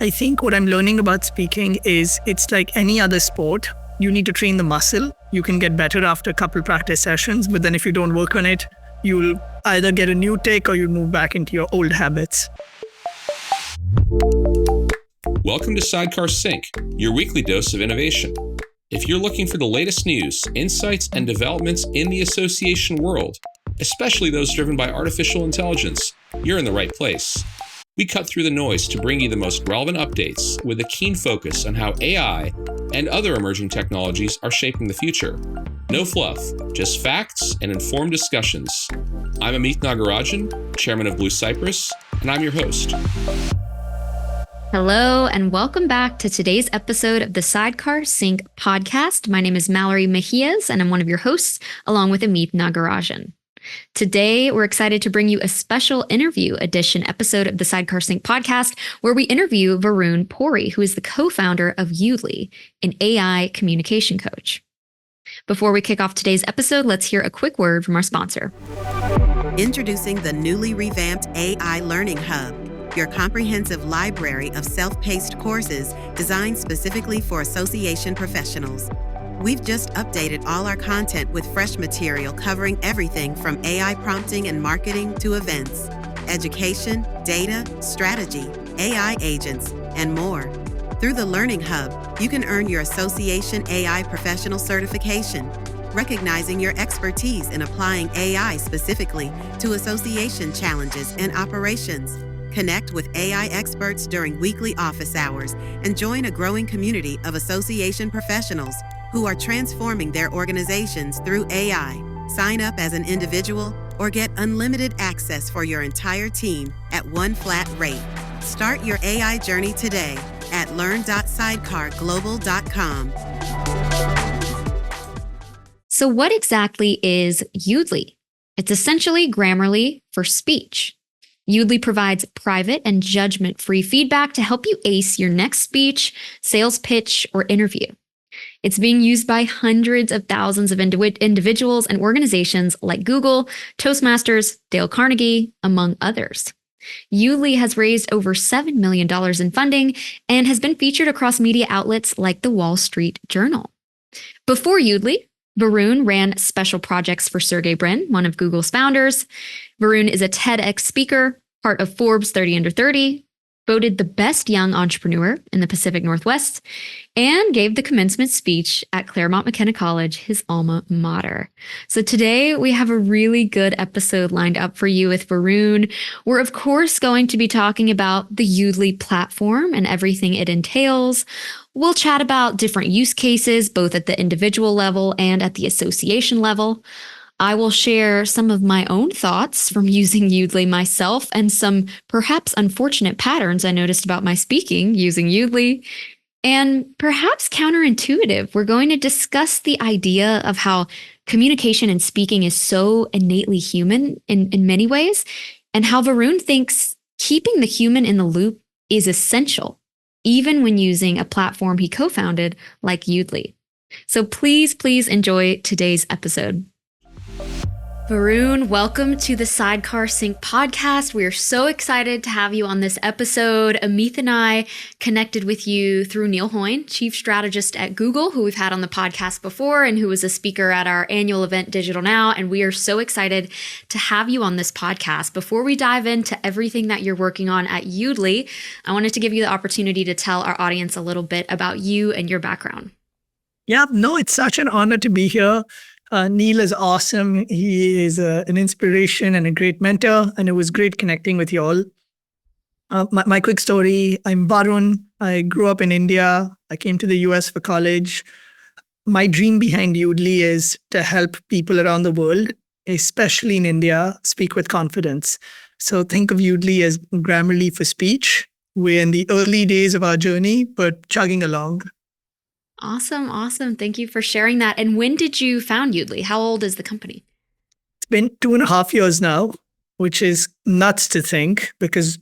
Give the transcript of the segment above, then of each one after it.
I think what I'm learning about speaking is it's like any other sport. You need to train the muscle. You can get better after a couple practice sessions, but then if you don't work on it, you'll either get a new take or you'll move back into your old habits. Welcome to Sidecar Sync, your weekly dose of innovation. If you're looking for the latest news, insights, and developments in the association world, especially those driven by artificial intelligence, you're in the right place. We cut through the noise to bring you the most relevant updates with a keen focus on how AI and other emerging technologies are shaping the future. No fluff, just facts and informed discussions. I'm Amit Nagarajan, chairman of Blue Cypress, and I'm your host. Hello, and welcome back to today's episode of the Sidecar Sync podcast. My name is Mallory Mejias, and I'm one of your hosts, along with Amit Nagarajan. Today, we're excited to bring you a special interview edition episode of the Sidecar Sync podcast, where we interview Varun Puri, who is the co-founder of Yoodli, an AI communication coach. Before we kick off today's episode, let's hear a quick word from our sponsor. Introducing the newly revamped AI Learning Hub, your comprehensive library of self-paced courses designed specifically for association professionals. We've just updated all our content with fresh material covering everything from AI prompting and marketing to events, education, data, strategy, AI agents, and more. Through the Learning Hub, you can earn your Association AI Professional Certification, recognizing your expertise in applying AI specifically to association challenges and operations. Connect with AI experts during weekly office hours and join a growing community of association professionals who are transforming their organizations through AI. Sign up as an individual or get unlimited access for your entire team at one flat rate. Start your AI journey today at learn.sidecarglobal.com. So what exactly is Yoodli? It's essentially Grammarly for speech. Yoodli provides private and judgment-free feedback to help you ace your next speech, sales pitch, or interview. It's being used by hundreds of thousands of individuals and organizations like Google, Toastmasters, Dale Carnegie, among others. Yoodli has raised over $7 million in funding and has been featured across media outlets like the Wall Street Journal. Before Yoodli, Varun ran special projects for Sergey Brin, one of Google's founders. Varun is a TEDx speaker, part of Forbes 30 Under 30, voted the best young entrepreneur in the Pacific Northwest, and gave the commencement speech at Claremont McKenna College, his alma mater. So today we have a really good episode lined up for you with Varun. We're of course going to be talking about the Yoodli platform and everything it entails. We'll chat about different use cases, both at the individual level and at the association level. I will share some of my own thoughts from using Yoodli myself and some perhaps unfortunate patterns I noticed about my speaking using Yoodli. And perhaps counterintuitive, we're going to discuss the idea of how communication and speaking is so innately human in many ways, and how Varun thinks keeping the human in the loop is essential, even when using a platform he co-founded like Yoodli. So please enjoy today's episode. Varun, welcome to the Sidecar Sync podcast. We are so excited to have you on this episode. Amit and I connected with you through Neil Hoyne, chief strategist at Google, who we've had on the podcast before and who was a speaker at our annual event, Digital Now. And we are so excited to have you on this podcast. Before we dive into everything that you're working on at Yoodli, I wanted to give you the opportunity to tell our audience a little bit about you and your background. Yeah, no, it's such an honor to be here. Neil is awesome. He is an inspiration and a great mentor, and it was great connecting with you all. My quick story, I'm Varun. I grew up in India. I came to the US for college. My dream behind Yoodli is to help people around the world, especially in India, speak with confidence. So think of Yoodli as Grammarly for speech. We're in the early days of our journey, but chugging along. Awesome. Thank you for sharing that. And when did you found Yoodli? How old is the company? It's been 2.5 years now, which is nuts to think because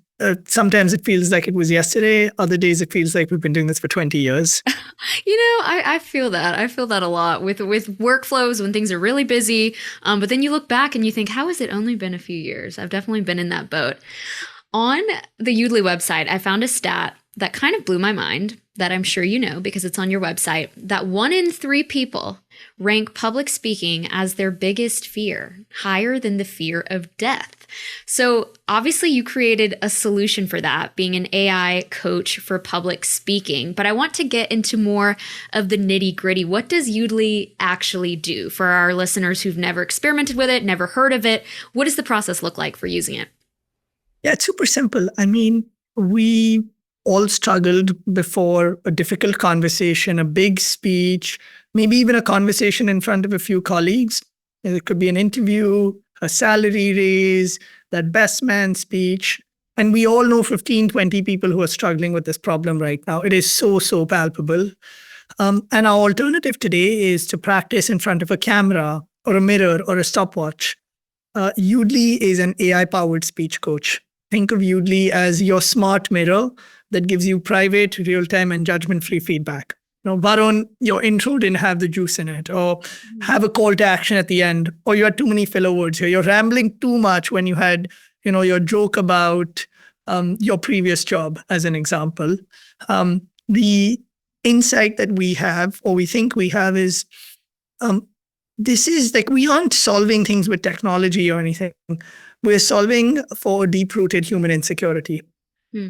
sometimes it feels like it was yesterday. Other days it feels like we've been doing this for 20 years. I feel that. I feel that a lot with workflows when things are really busy. But then you look back and you think, how has it only been a few years? I've definitely been in that boat. On the Yoodli website, I found a stat that kind of blew my mind, that I'm sure you know because it's on your website, that 1 in 3 people rank public speaking as their biggest fear, higher than the fear of death. So obviously you created a solution for that, being an AI coach for public speaking. But I want to get into more of the nitty gritty. What does Yoodli actually do for our listeners who've never experimented with it, never heard of it? What does the process look like for using it? Yeah, it's super simple. I mean, we all struggled before a difficult conversation, a big speech, maybe even a conversation in front of a few colleagues. It could be an interview, a salary raise, that best man speech. And we all know 15, 20 people who are struggling with this problem right now. It is so, so palpable. And our alternative today is to practice in front of a camera or a mirror or a stopwatch. Yoodli is an AI-powered speech coach. Think of Yoodli as your smart mirror that gives you private, real-time, and judgment-free feedback. Varun, your intro didn't have the juice in it, or have a call to action at the end, or you had too many filler words here. You're rambling too much when you had, your joke about your previous job, as an example. The insight that we have, or we think we have, is this is like, we aren't solving things with technology or anything. We're solving for deep-rooted human insecurity.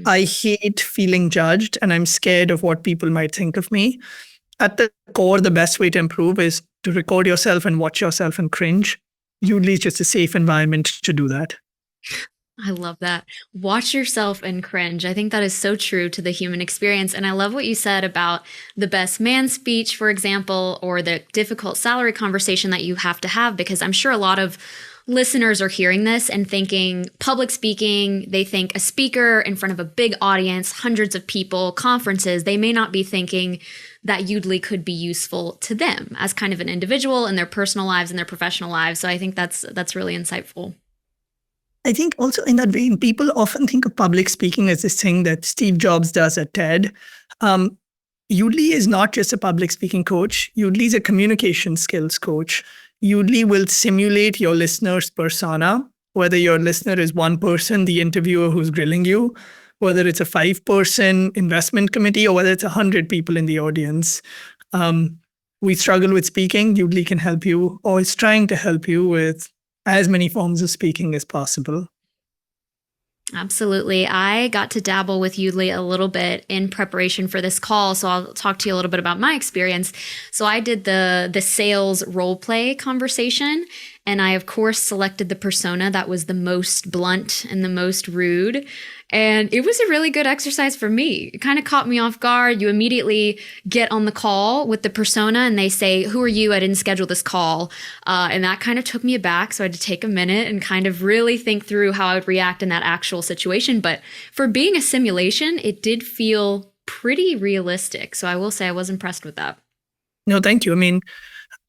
I hate feeling judged, and I'm scared of what people might think of me. At the core, the best way to improve is to record yourself and watch yourself and cringe. Yoodli is just a safe environment to do that. I love that. Watch yourself and cringe. I think that is so true to the human experience. And I love what you said about the best man speech, for example, or the difficult salary conversation that you have to have, because I'm sure a lot of listeners are hearing this and thinking public speaking, they think a speaker in front of a big audience, hundreds of people, conferences. They may not be thinking that Yoodli could be useful to them as kind of an individual in their personal lives and their professional lives. So I think that's really insightful. I think also in that vein, people often think of public speaking as this thing that Steve Jobs does at TED. Yoodli is not just a public speaking coach. Yoodli is a communication skills coach. Yoodli will simulate your listener's persona, whether your listener is one person, the interviewer who's grilling you, whether it's a 5-person investment committee, or whether it's 100 people in the audience. We struggle with speaking. Yoodli can help you, or is trying to help you with as many forms of speaking as possible. Absolutely. I got to dabble with Yoodli a little bit in preparation for this call, so I'll talk to you a little bit about my experience. So I did the sales role play conversation, and I, of course, selected the persona that was the most blunt and the most rude. And it was a really good exercise for me. It kind of caught me off guard. You immediately get on the call with the persona and they say, "Who are you? I didn't schedule this call." And that kind of took me aback. So I had to take a minute and kind of really think through how I would react in that actual situation. But for being a simulation, it did feel pretty realistic. So I will say I was impressed with that. No, thank you. I mean,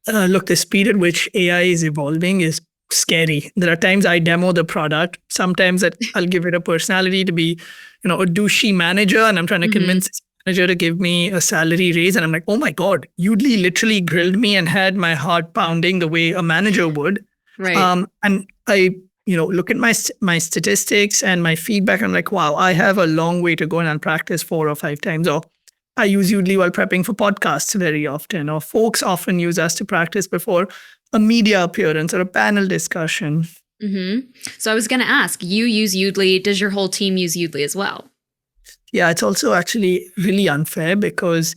look, the speed at which AI is evolving is scary. There are times I demo the product. Sometimes I'll give it a personality to be, a douchey manager, and I'm trying to convince this manager to give me a salary raise. And I'm like, oh my God, Yoodli literally grilled me and had my heart pounding the way a manager would. Right. And I, look at my statistics and my feedback. I'm like, wow, I have a long way to go, and I'll practice 4 or 5 times. Or I use Yoodli while prepping for podcasts very often, or folks often use us to practice before a media appearance or a panel discussion. So I was going to ask, you use Yoodli. Does your whole team use Yoodli as well? Yeah, it's also actually really unfair because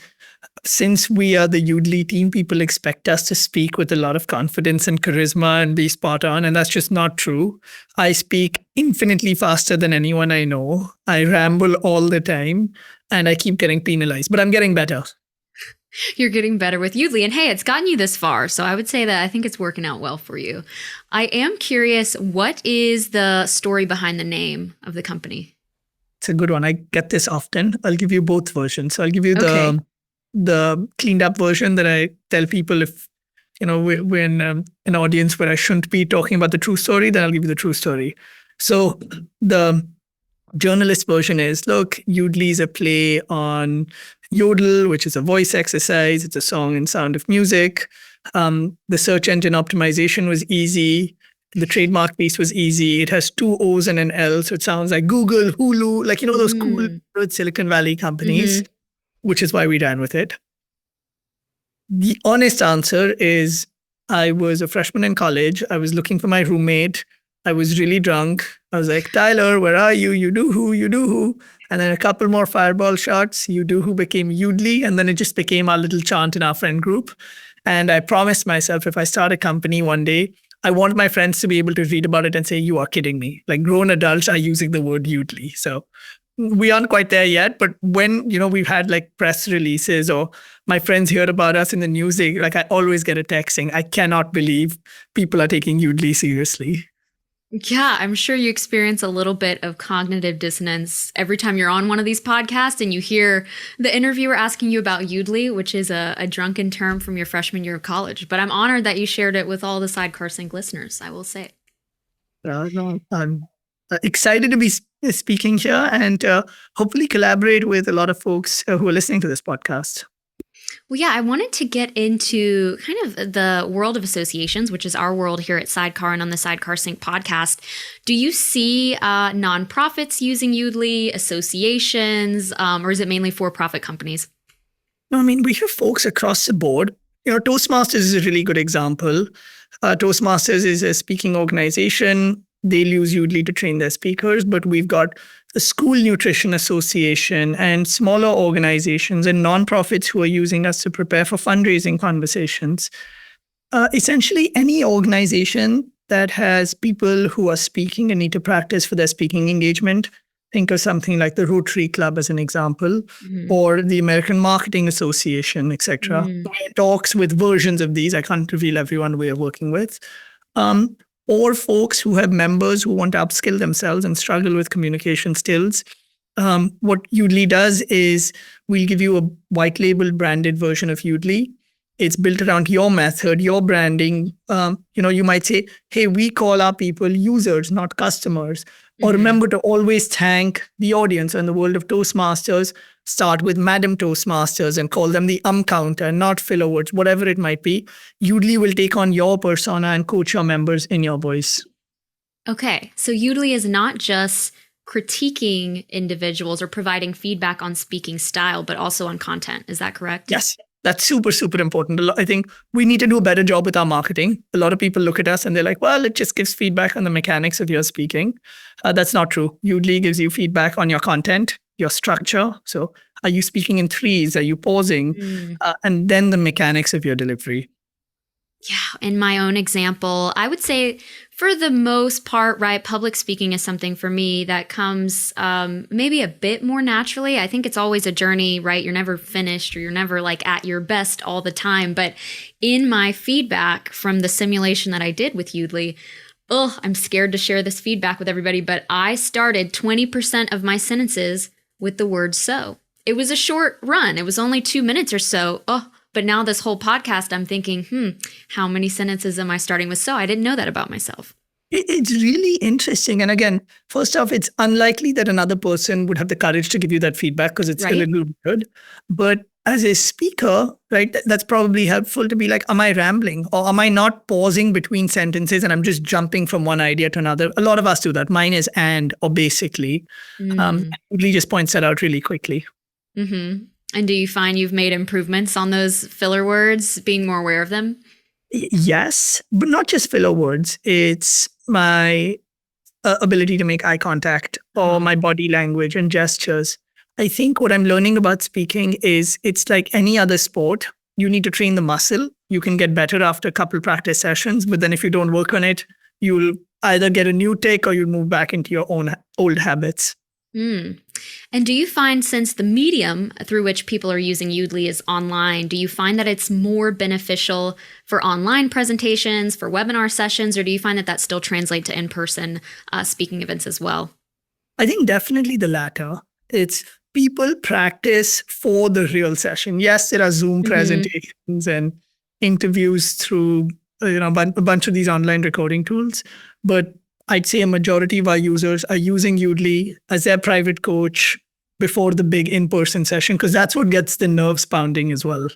since we are the Yoodli team, people expect us to speak with a lot of confidence and charisma and be spot on. And that's just not true. I speak infinitely faster than anyone I know. I ramble all the time and I keep getting penalized, but I'm getting better. You're getting better with Yoodli. And hey, it's gotten you this far. So I would say that I think it's working out well for you. I am curious, what is the story behind the name of the company? It's a good one. I get this often. I'll give you both versions. So I'll give you the cleaned up version that I tell people if, we're in an audience where I shouldn't be talking about the true story, then I'll give you the true story. So the journalist version is, look, Yoodli is a play on Yodel, which is a voice exercise. It's a song and sound of music. The search engine optimization was easy. The trademark piece was easy. It has two O's and an L, so it sounds like Google, Hulu, like, those cool Silicon Valley companies, which is why we ran with it. The honest answer is I was a freshman in college. I was looking for my roommate. I was really drunk. I was like, Tyler, where are you? You do who? You do who? And then a couple more fireball shots. You do who became Yoodli. And then it just became our little chant in our friend group. And I promised myself if I start a company one day, I want my friends to be able to read about it and say, you are kidding me. Like grown adults are using the word Yoodli. So we aren't quite there yet. But when, we've had like press releases or my friends hear about us in the news, I always get a text saying, I cannot believe people are taking Yoodli seriously. Yeah, I'm sure you experience a little bit of cognitive dissonance every time you're on one of these podcasts and you hear the interviewer asking you about Yoodli, which is a drunken term from your freshman year of college. But I'm honored that you shared it with all the Sidecar Sync listeners, I will say. No, I'm excited to be speaking here and hopefully collaborate with a lot of folks who are listening to this podcast. Well, yeah, I wanted to get into kind of the world of associations, which is our world here at Sidecar and on the Sidecar Sync podcast. Do you see nonprofits using Yoodli, associations, or is it mainly for-profit companies? No, I mean, we have folks across the board. Toastmasters is a really good example. Toastmasters is a speaking organization. They'll use Yoodli to train their speakers, but we've got the School Nutrition Association and smaller organizations and nonprofits who are using us to prepare for fundraising conversations. Essentially, any organization that has people who are speaking and need to practice for their speaking engagement. Think of something like the Rotary Club as an example, or the American Marketing Association, etc. Talks with versions of these. I can't reveal everyone we are working with. Or folks who have members who want to upskill themselves and struggle with communication skills. What Yoodli does is we'll give you a white label branded version of Yoodli. It's built around your method, your branding. You might say, hey, we call our people users, not customers. Or remember to always thank the audience. In the world of Toastmasters, start with Madam Toastmasters and call them the counter, not filler words, whatever it might be. Yoodli will take on your persona and coach your members in your voice. Okay, so Yoodli is not just critiquing individuals or providing feedback on speaking style, but also on content. Is that correct? Yes. That's super, super important. I think we need to do a better job with our marketing. A lot of people look at us and they're like, well, it just gives feedback on the mechanics of your speaking. That's not true. Yoodli gives you feedback on your content, your structure. So are you speaking in threes? Are you pausing? And then the mechanics of your delivery. Yeah, in my own example, I would say for the most part, right, public speaking is something for me that comes maybe a bit more naturally. I think it's always a journey, right? You're never finished or you're never like at your best all the time. But in my feedback from the simulation that I did with Yoodli, I'm scared to share this feedback with everybody, but I started 20% of my sentences with the word so. It was a short run. It was only 2 minutes or so. But now this whole podcast, I'm thinking, how many sentences am I starting with so? I didn't know that about myself. It's really interesting. And again, first off, it's unlikely that another person would have the courage to give you that feedback because it's a little weird. But as a speaker, right, that's probably helpful to be like, am I rambling? Or am I not pausing between sentences and I'm just jumping from one idea to another? A lot of us do that. Mine is and or basically. Yoodli just points that out really quickly. And do you find you've made improvements on those filler words, being more aware of them? Yes, but not just filler words. It's my ability to make eye contact or my body language and gestures. I think what I'm learning about speaking is it's like any other sport. You need to train the muscle. You can get better after a couple practice sessions, but then if you don't work on it, you'll either get a new take or you'll move back into your own old habits. And do you find, since the medium through which people are using Yoodli is online, do you find that it's more beneficial for online presentations, for webinar sessions, or do you find that still translates to in-person speaking events as well? I think definitely the latter. It's people practice for the real session. Yes, there are Zoom presentations and interviews through a bunch of these online recording tools, but I'd say a majority of our users are using Yoodli as their private coach before the big in-person session, because that's what gets the nerves pounding as well.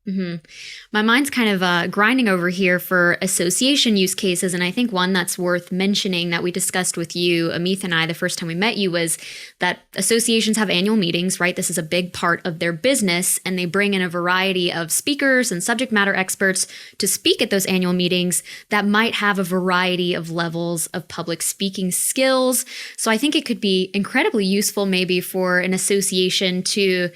My mind's kind of grinding over here for association use cases. And I think one that's worth mentioning that we discussed with you, Amit and I, the first time we met you, was that associations have annual meetings, right? This is a big part of their business. And they bring in a variety of speakers and subject matter experts to speak at those annual meetings that might have a variety of levels of public speaking skills. So I think it could be incredibly useful maybe for an association to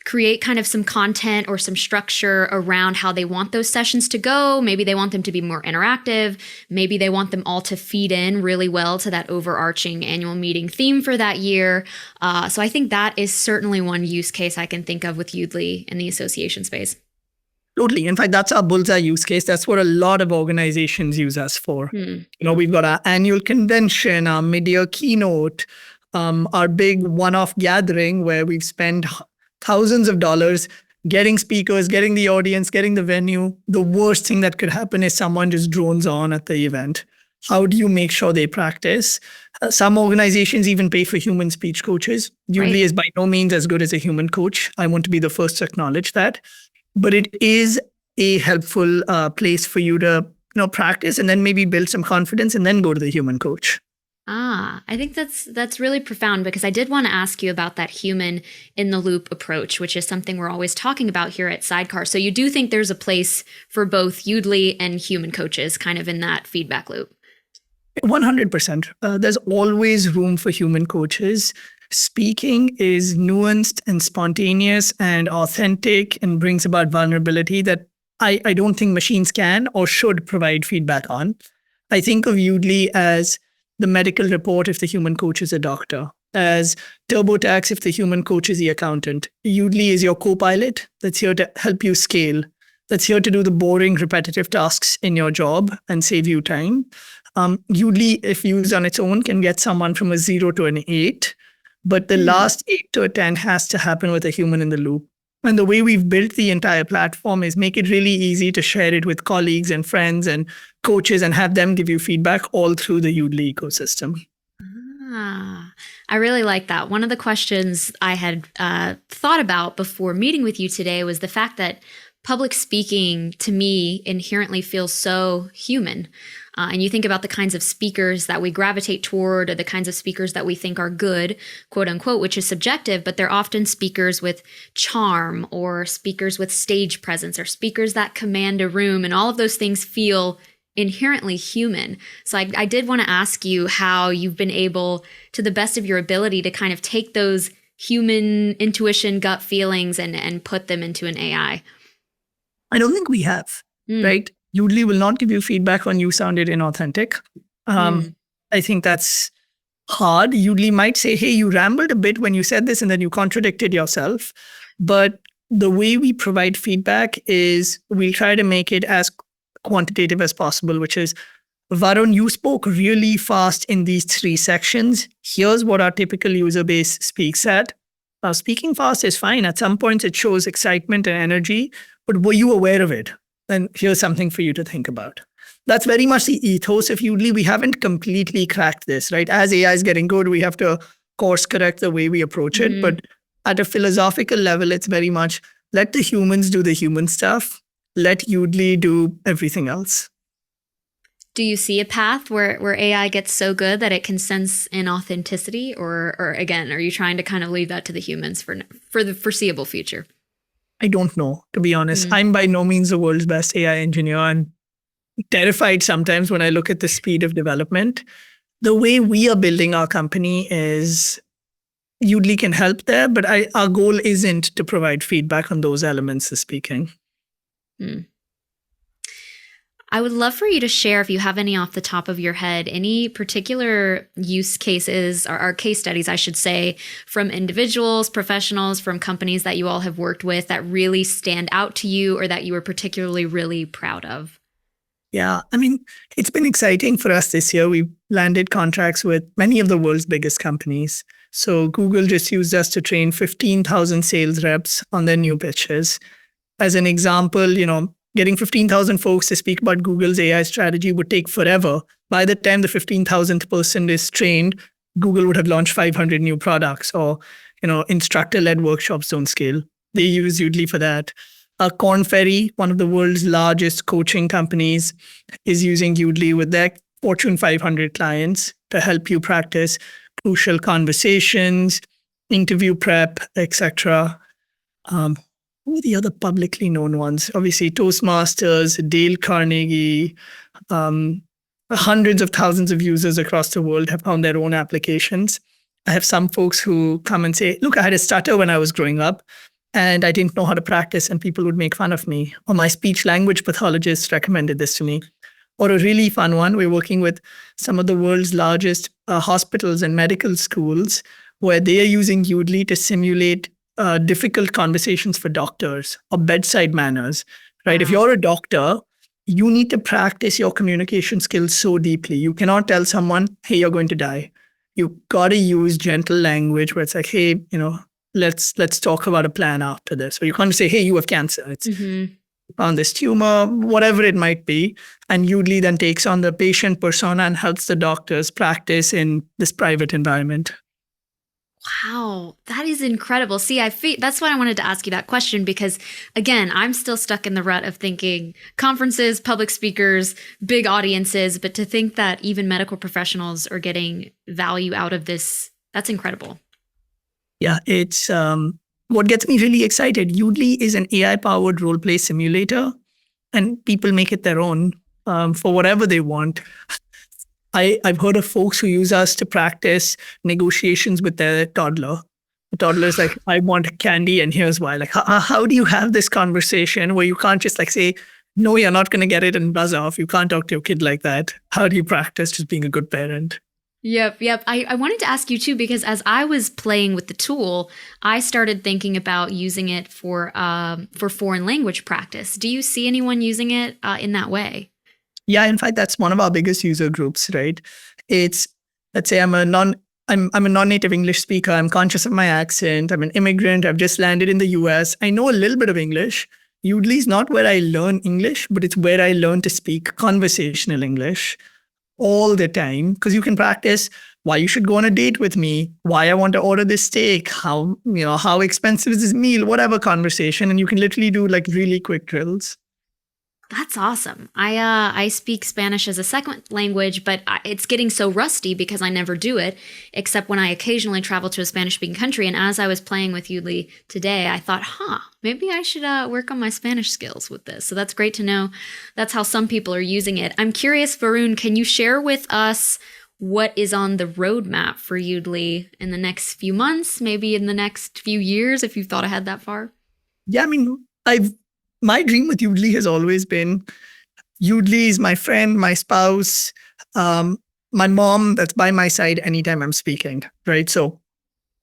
create kind of some content or some structure around how they want those sessions to go. Maybe they want them to be more interactive. Maybe they want them all to feed in really well to that overarching annual meeting theme for that year. So I think that is certainly one use case I can think of with Yoodli in the association space. Totally. In fact, that's our bullseye use case. That's what a lot of organizations use us for. We've got our annual convention, our mid-year keynote, our big one-off gathering where we've spent thousands of dollars getting speakers, getting the audience, getting the venue. The worst thing that could happen is someone just drones on at the event. How do you make sure they practice? Some organizations even pay for human speech coaches. Yoodli is by no means as good as a human coach. I want to be the first to acknowledge that. But it is a helpful place for you to practice and then maybe build some confidence and then go to the human coach. I think that's really profound, because I did want to ask you about that human in the loop approach, which is something we're always talking about here at Sidecar. So you do think there's a place for both Yoodli and human coaches kind of in that feedback loop? 100%. There's always room for human coaches. Speaking is nuanced and spontaneous and authentic and brings about vulnerability that I don't think machines can or should provide feedback on. I think of Yoodli as the medical report if the human coach is a doctor, as TurboTax if the human coach is the accountant. Yoodli is your co-pilot that's here to help you scale, that's here to do the boring, repetitive tasks in your job and save you time. Yoodli, if used on its own, can get someone from a 0 to an 8, but the last 8 to a 10 has to happen with a human in the loop. And the way we've built the entire platform is make it really easy to share it with colleagues and friends and coaches and have them give you feedback all through the Yoodli ecosystem. I really like that. One of the questions I had thought about before meeting with you today was the fact that public speaking to me inherently feels so human. And you think about the kinds of speakers that we gravitate toward, or the kinds of speakers that we think are good, quote unquote, which is subjective, but they're often speakers with charm or speakers with stage presence or speakers that command a room. And all of those things feel inherently human. So I did want to ask you how you've been able, to the best of your ability, to kind of take those human intuition, gut feelings and put them into an AI. I don't think we have, right? Yoodli will not give you feedback when you sounded inauthentic. I think that's hard. Yoodli might say, hey, you rambled a bit when you said this and then you contradicted yourself. But the way we provide feedback is we try to make it as quantitative as possible, which is, Varun, you spoke really fast in these 3 sections. Here's what our typical user base speaks at. Speaking fast is fine. At some points, it shows excitement and energy, but were you aware of it? Then here's something for you to think about. That's very much the ethos of Yoodli. We haven't completely cracked this, right? As AI is getting good, we have to course correct the way we approach it. But at a philosophical level, it's very much let the humans do the human stuff. Let Yoodli do everything else. Do you see a path where AI gets so good that it can sense inauthenticity? Or again, are you trying to kind of leave that to the humans for the foreseeable future? I don't know, to be honest. I'm by no means the world's best AI engineer. I'm terrified sometimes when I look at the speed of development. The way we are building our company is Yoodli can help there, but our goal isn't to provide feedback on those elements of speaking. I would love for you to share, if you have any off the top of your head, any particular use cases or case studies, I should say, from individuals, professionals, from companies that you all have worked with that really stand out to you or that you were particularly really proud of. Yeah, I mean, it's been exciting for us this year. We've landed contracts with many of the world's biggest companies. So Google just used us to train 15,000 sales reps on their new pitches. As an example, getting 15,000 folks to speak about Google's AI strategy would take forever. By the time the 15,000th person is trained, Google would have launched 500 new products, or, instructor-led workshops don't scale. They use Yoodli for that. Corn Ferry, one of the world's largest coaching companies, is using Yoodli with their Fortune 500 clients to help you practice crucial conversations, interview prep, etc. Who are the other publicly known ones? Obviously, Toastmasters, Dale Carnegie, hundreds of thousands of users across the world have found their own applications. I have some folks who come and say, look, I had a stutter when I was growing up and I didn't know how to practice and people would make fun of me. Or my speech language pathologist recommended this to me. Or a really fun one, we're working with some of the world's largest hospitals and medical schools where they are using Yoodli to simulate difficult conversations for doctors or bedside manners, right? If you're a doctor, you need to practice your communication skills so deeply. You cannot tell someone, hey, you're going to die. You got to use gentle language where it's like, hey, let's talk about a plan after this. Or you can't say, hey, you have cancer. It's found this tumor, whatever it might be. And Yoodli then takes on the patient persona and helps the doctors practice in this private environment. Wow, that is incredible. See, that's why I wanted to ask you that question because, again, I'm still stuck in the rut of thinking conferences, public speakers, big audiences, but to think that even medical professionals are getting value out of this, that's incredible. Yeah, it's what gets me really excited. Yoodli is an AI-powered role-play simulator, and people make it their own for whatever they want. I've heard of folks who use us to practice negotiations with their toddler. The toddler's like, I want candy and here's why. Like, how do you have this conversation where you can't just like say, no, you're not going to get it and buzz off. You can't talk to your kid like that. How do you practice just being a good parent? Yep. I wanted to ask you too, because as I was playing with the tool, I started thinking about using it for foreign language practice. Do you see anyone using it in that way? Yeah, in fact, that's one of our biggest user groups, right? It's, let's say I'm a non-native English speaker. I'm conscious of my accent. I'm an immigrant. I've just landed in the US. I know a little bit of English. Yoodli is not where I learn English, but it's where I learn to speak conversational English all the time. Because you can practice why you should go on a date with me, why I want to order this steak, how expensive is this meal, whatever conversation. And you can literally do like really quick drills. That's awesome. I speak Spanish as a second language, but it's getting so rusty because I never do it, except when I occasionally travel to a Spanish-speaking country. And as I was playing with Yoodli today, I thought, maybe I should work on my Spanish skills with this. So that's great to know. That's how some people are using it. I'm curious, Varun, can you share with us what is on the roadmap for Yoodli in the next few months, maybe in the next few years, if you've thought ahead that far? Yeah, I mean, my dream with Yoodli has always been Yoodli is my friend, my spouse, my mom that's by my side anytime I'm speaking, right? So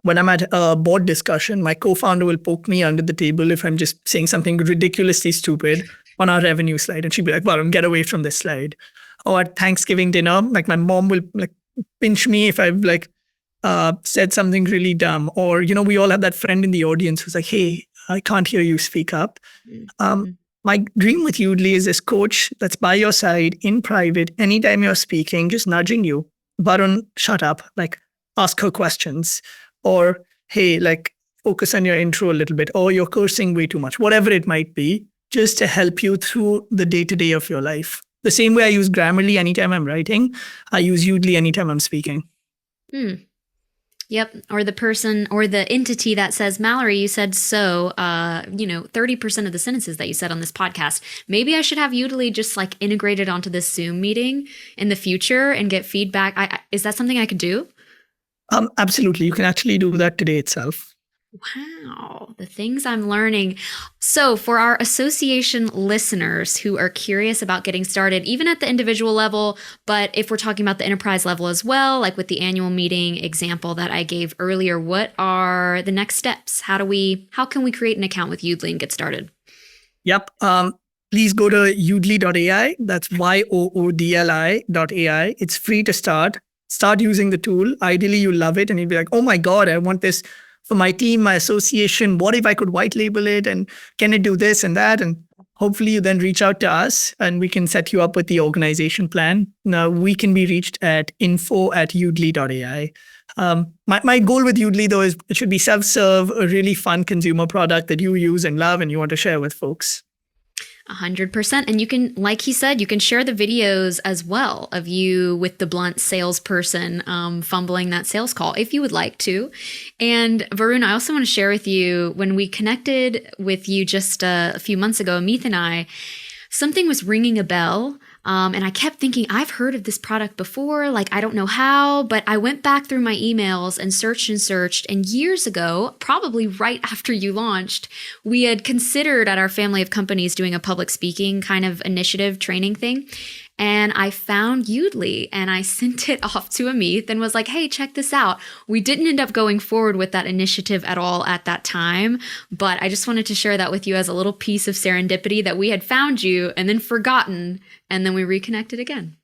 when I'm at a board discussion, my co-founder will poke me under the table if I'm just saying something ridiculously stupid on our revenue slide. And she'd be like, Varun, get away from this slide. Or at Thanksgiving dinner, like my mom will like pinch me if I've like said something really dumb. Or, we all have that friend in the audience who's like, hey, I can't hear you, speak up. My dream with Yoodli is this coach that's by your side in private, anytime you're speaking, just nudging you. Varun, shut up. Like, ask her questions. Or, hey, like, focus on your intro a little bit. Or you're cursing way too much. Whatever it might be, just to help you through the day-to-day of your life. The same way I use Grammarly anytime I'm writing, I use Yoodli anytime I'm speaking. Yep. Or the person or the entity that says, Mallory, you said so, 30% of the sentences that you said on this podcast. Maybe I should have Yoodli just like integrated onto this Zoom meeting in the future and get feedback. Is that something I could do? Absolutely. You can actually do that today itself. Wow, the things I'm learning. So for our association listeners who are curious about getting started, even at the individual level, but if we're talking about the enterprise level as well, like with the annual meeting example that I gave earlier, what are the next steps? How can we create an account with Yoodli and get started? Yep. Please go to yoodli.ai. That's yoodli.ai. It's free to start. Start using the tool. Ideally, you love it and you'll be like, oh my God, I want this for my team, my association. What if I could white label it and can it do this and that? And hopefully you then reach out to us and we can set you up with the organization plan. Now we can be reached at info@yoodli.ai. My goal with Yoodli, though, is it should be self-serve, a really fun consumer product that you use and love and you want to share with folks. 100%. And you can, like he said, you can share the videos as well of you with the blunt salesperson fumbling that sales call if you would like to. And Varun, I also want to share with you, when we connected with you just a few months ago, Meeth and I, something was ringing a bell. And I kept thinking, I've heard of this product before, like I don't know how, but I went back through my emails and searched. And years ago, probably right after you launched, we had considered at our family of companies doing a public speaking kind of initiative training thing. And I found Yoodli and I sent it off to Amit and was like, hey, check this out. We didn't end up going forward with that initiative at all at that time, but I just wanted to share that with you as a little piece of serendipity that we had found you and then forgotten, and then we reconnected again.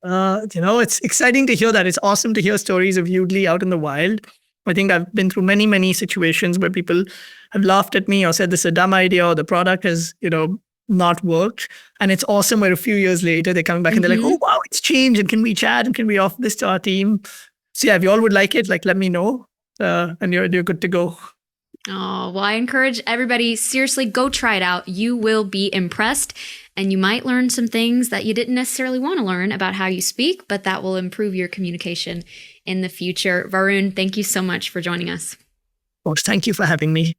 It's exciting to hear that. It's awesome to hear stories of Yoodli out in the wild. I think I've been through many, many situations where people have laughed at me or said this is a dumb idea or the product has, not worked. And it's awesome where a few years later, they're coming back and they're like, oh, wow, it's changed. And can we chat? And can we offer this to our team? So yeah, if you all would like it, let me know. And you're good to go. Oh, well, I encourage everybody, seriously, go try it out. You will be impressed. And you might learn some things that you didn't necessarily want to learn about how you speak, but that will improve your communication in the future. Varun, thank you so much for joining us. Of course, thank you for having me.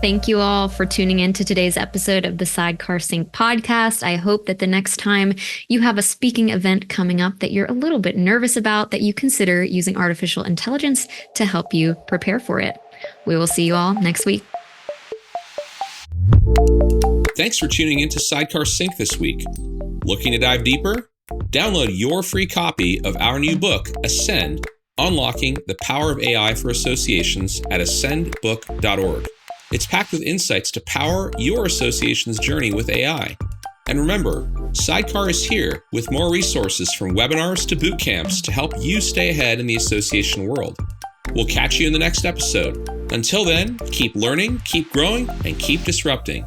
Thank you all for tuning in to today's episode of the Sidecar Sync podcast. I hope that the next time you have a speaking event coming up that you're a little bit nervous about, that you consider using artificial intelligence to help you prepare for it. We will see you all next week. Thanks for tuning in to Sidecar Sync this week. Looking to dive deeper? Download your free copy of our new book, Ascend, Unlocking the Power of AI for Associations at ascendbook.org. It's packed with insights to power your association's journey with AI. And remember, Sidecar is here with more resources from webinars to boot camps to help you stay ahead in the association world. We'll catch you in the next episode. Until then, keep learning, keep growing, and keep disrupting.